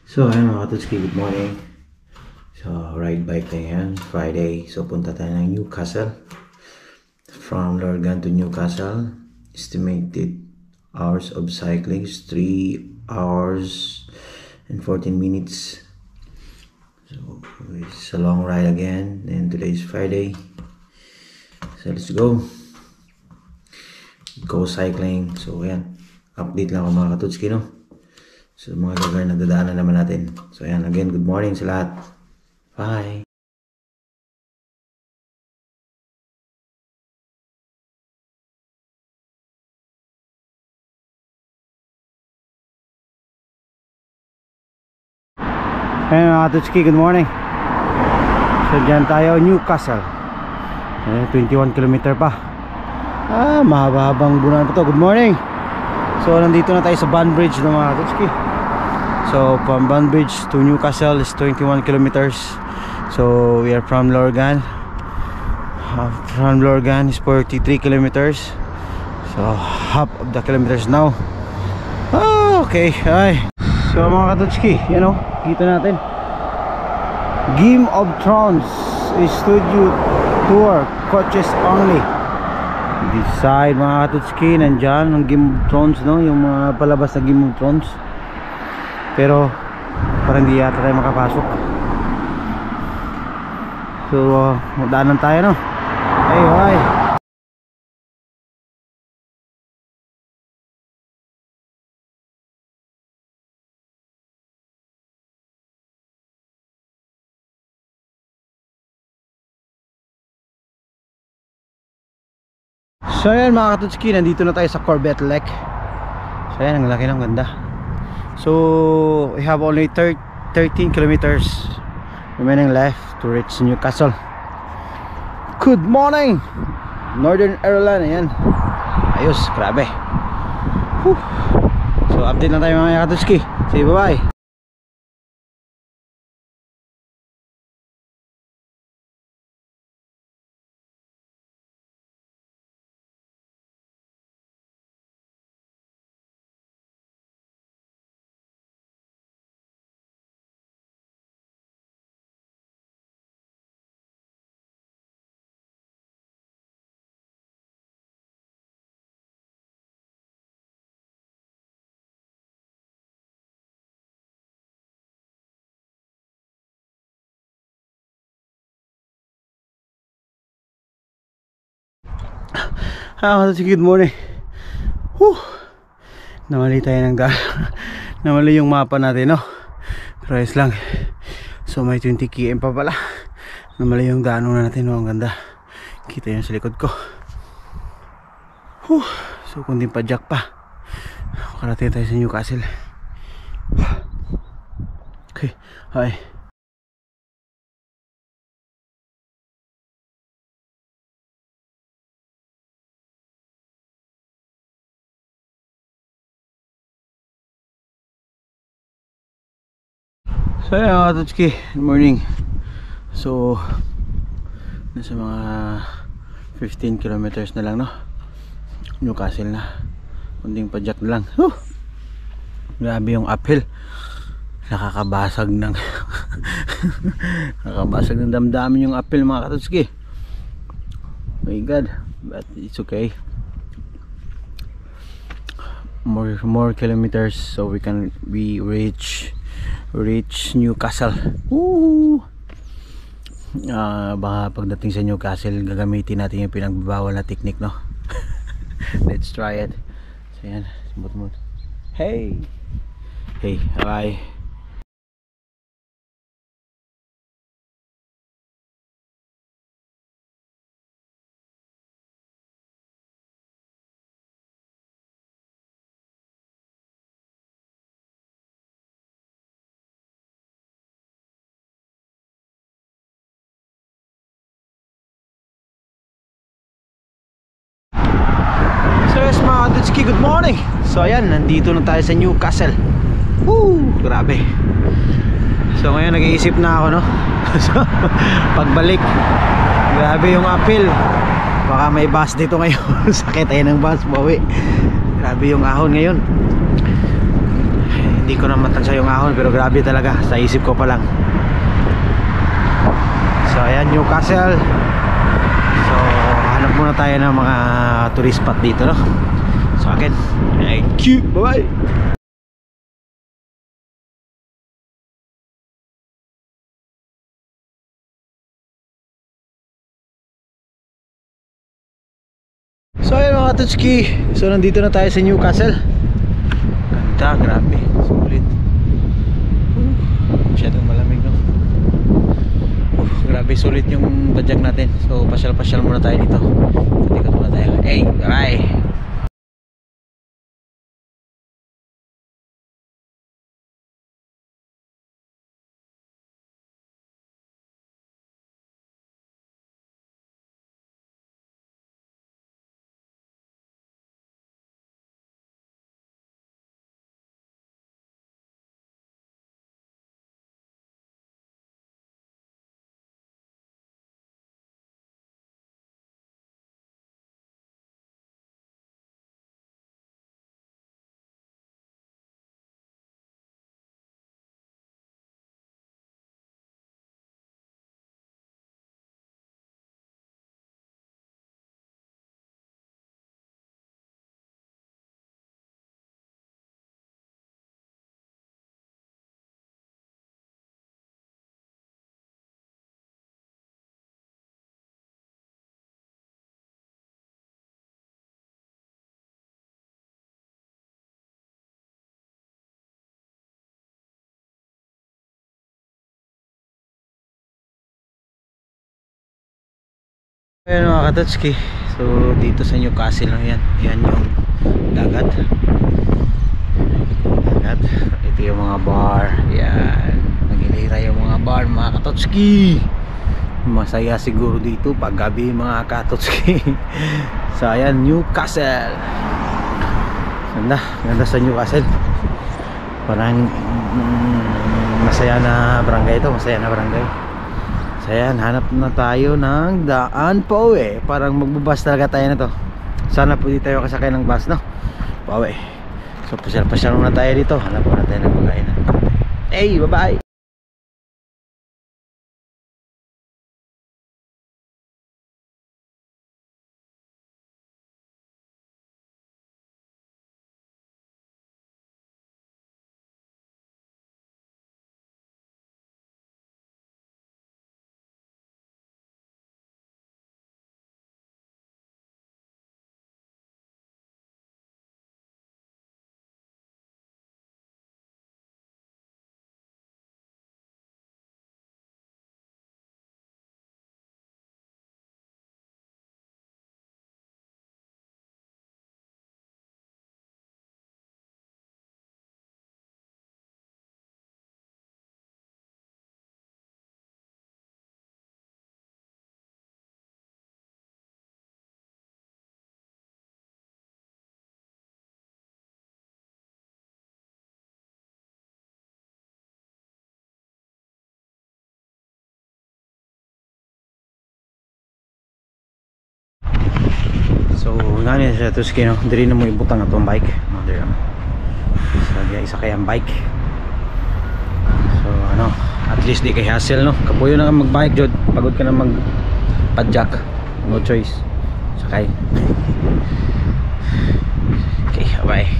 So ayun mga Katutski, good morning. So ride bike tayo yan, Friday. So punta tayo ng Newcastle. From Lorgan to Newcastle. Estimated hours of cycling is 3 hours and 14 minutes. So it's a long ride again. And today is Friday. So let's go. Go cycling. So ayan, update lang ako mga Katutski, no? So mga lugar na dadaanan naman natin. So ayan, again, good morning sa lahat. Bye! Ayan mga Katutski, good morning. So dyan tayo, Newcastle. 21 km pa. Mahaba-habang bunan pa to. Good morning. So nandito na tayo sa Banbridge ng mga Katutski. So from Banbridge to Newcastle is 21 kilometers. So we are from Lorgan. From Lorgan is 43 kilometers. So half of the kilometers now. Okay. Ay. So mga Katutski, you know, kita natin Game of Thrones Studio Tour, coaches only. This side mga Katutski, nandyan ang Game of Thrones, no? Yung mga palabas na Game of Thrones. Pero parang hindi yata tayo makapasok. So magdaanan tayo, no? Ay. So ayan mga Katutski, nandito na tayo sa Corbett Lake. So ayan, ang laki ng ganda. So we have only 13 kilometers remaining left to reach Newcastle. Good morning Northern Ireland. Ayan, ayos, grabe. Whew. So update na tayo mga Katutski. Say bye bye. Good morning. Namali tayo ng namali yung mapa natin, no? Pero ayos lang. So may 20 km pa pala. Namali yung daanan natin, no? Ang ganda. Kita yun sa likod ko. So kunding padyak pa, makarating tayo sa Newcastle. Okay, hi. So ayan mga Katutski, good morning. So nasa mga 15 kilometers na lang, no? Newcastle na. Kunding padyak na lang. Grabe yung uphill. Nakakabasag ng nakakabasag ng damdamin yung uphill mga Katutski. My God, but it's okay. More kilometers so we can reach Newcastle. Baka pagdating sa Newcastle gagamitin natin yung pinagbabawal na technique, no? Let's try it. So yan, smooth. Hey, bye. So yes mga Katutski, good morning. So ayan, nandito na tayo sa Newcastle. Grabe. So ngayon nag-iisip na ako, no? So pagbalik, grabe yung uphill. Baka may bus dito ngayon. Sakit tayo ng bus, bawi. Grabe yung ahon ngayon. hindi ko na matansya yung ahon, pero grabe talaga, sa isip ko pa lang. So ayan, Newcastle. So hanap muna tayo ng mga tourist spot dito, no? So akin, thank you, bye bye. So ayun mga Tutski, so nandito na tayo sa Newcastle. Ganda, grabe, sulit. Masyadong malamig, no? Grabe, sulit yung tadyag natin. So pasyal-pasyal muna tayo dito. Ikot muna tayo. Hey, bye bye. Ayan mga Katotski, so dito sa Newcastle lang yan. Yan yung dagat. Ito yung mga bar. Yan, nagilira yung mga bar mga Katotski. Masaya siguro dito pag gabi mga Katotski. So ayan, Newcastle. Ganda sa Newcastle. Parang masaya na barangay ito. Masaya na barangay. So ayan, hanap na tayo ng daan pa uwi. Parang magbubus talaga tayo na to. Sana po di tayo kasakay ng bus, no? Pa uwi. So pasyal-pasyal muna tayo dito. Hanap muna tayo ng pagkain. Hey, bye bye. So ngani siya Tutski, no? Diri na mo ibutang atong bike. Diri na. So isa kay ang bike. So ano, at least di kay hassle, no? Kapuyo na mag bike jud. Pagod ka na mag padjak. No choice. Sakay. Okay, bye.